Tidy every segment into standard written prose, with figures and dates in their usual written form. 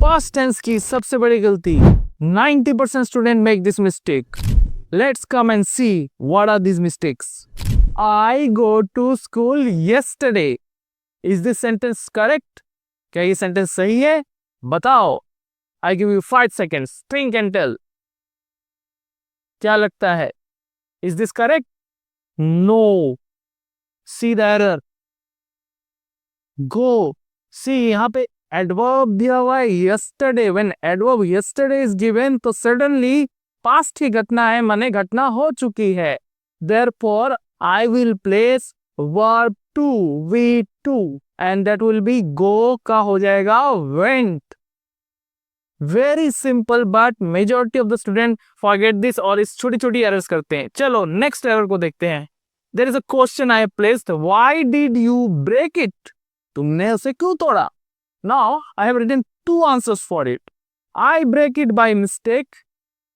Past tense की सबसे बड़ी गलती 90% student make this mistake. Let's come and see what are these mistakes. I go to school yesterday. Is this sentence correct? क्या ये sentence सही है? बताओ. I give you 5 seconds. Think and tell. क्या लगता है? Is this correct? No. See the error. Go. See यहाँ पे adverb दिया हुआ है yesterday. When adverb yesterday is given, तो suddenly past की घटना है, माने घटना हो चुकी है. Therefore, I will place verb to, V2, and that will be go का हो जाएगा went. Very simple, but majority of the student forget this और इस छोटी छोटी errors करते हैं. चलो next error को देखते हैं. There is a question I have placed. Why did you break it? तुमने उसे क्यों तोड़ा? Now I have written 2 answers for it. I break it by mistake,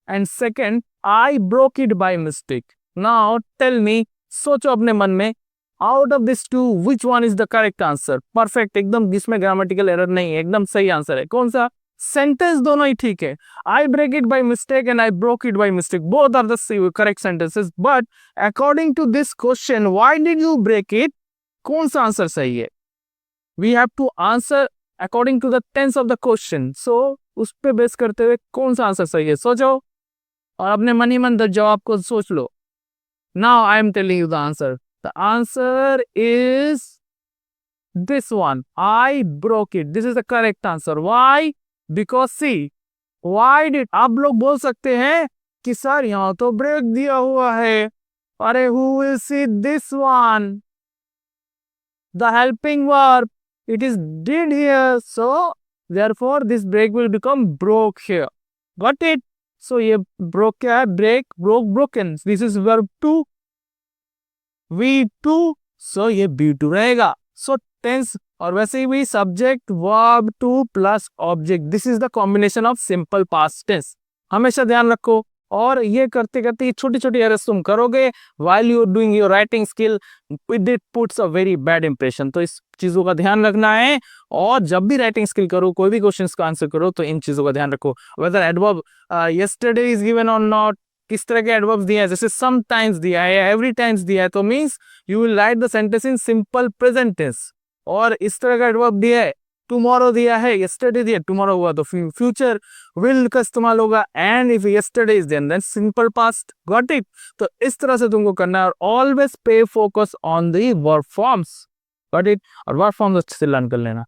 and second, I broke it by mistake. Now tell me, सोचो अपने मन में, out of these 2 which one is the correct answer? Perfect, एकदम जिसमें grammatical error नहीं है, एकदम सही आंसर है. कौन सा? सेंटेंस दोनों ही ठीक है. I break it by mistake and I broke it by mistake. Both are the correct sentences. But according to this question, why did you break it? कौन सा आंसर सही है? We have to answer according to the tense of the question. So उस पे base करते हुए कौन सा आंसर सही है सोचो और अपने मन ही मन जवाब को सोच लो. Now I am telling you the answer. The answer is this one. I broke it. This is the correct answer. Why? Because see, why did आप लोग बोल सकते हैं कि सर यहाँ तो ब्रेक दिया हुआ है. अरे who will see this one? The helping verb. It is did here. So therefore this break will become broke here. Got it? So ये broke क्या है? Break, broke, broken. This is verb 2. V2. So ये B2 रहेगा. So tense और वैसे ही भी subject verb 2 plus object. This is the combination of simple past tense. हमेशा ध्यान रखो. और ये करते करते छोटी छोटी एरर्स तुम करोगे while you are doing your writing skill, it puts a very bad impression. तो इस चीजों का ध्यान रखना है. और जब भी राइटिंग स्किल करो, कोई भी क्वेश्चंस का आंसर करो, तो इन चीजों का ध्यान रखो. whether adverb yesterday is given or not, किस तरह के एडवर्ब्स दिया है, जैसे समटाइम्स दिया है, एवरी टाइम्स दिया है, तो means you will write the sentence in simple present tense. और इस तरह का एडवर्ब दिया है, टुमारो दिया है, यस्टरडे दिया, टुमारो हुआ तो फ्यूचर विल का इस्तेमाल होगा. And if yesterday is then simple past. Got it? तो इस तरह से तुमको करना है. और ऑलवेज पे focus on the verb forms. Got it? और वर्ब फॉर्म्स अच्छे से लर्न कर लेना.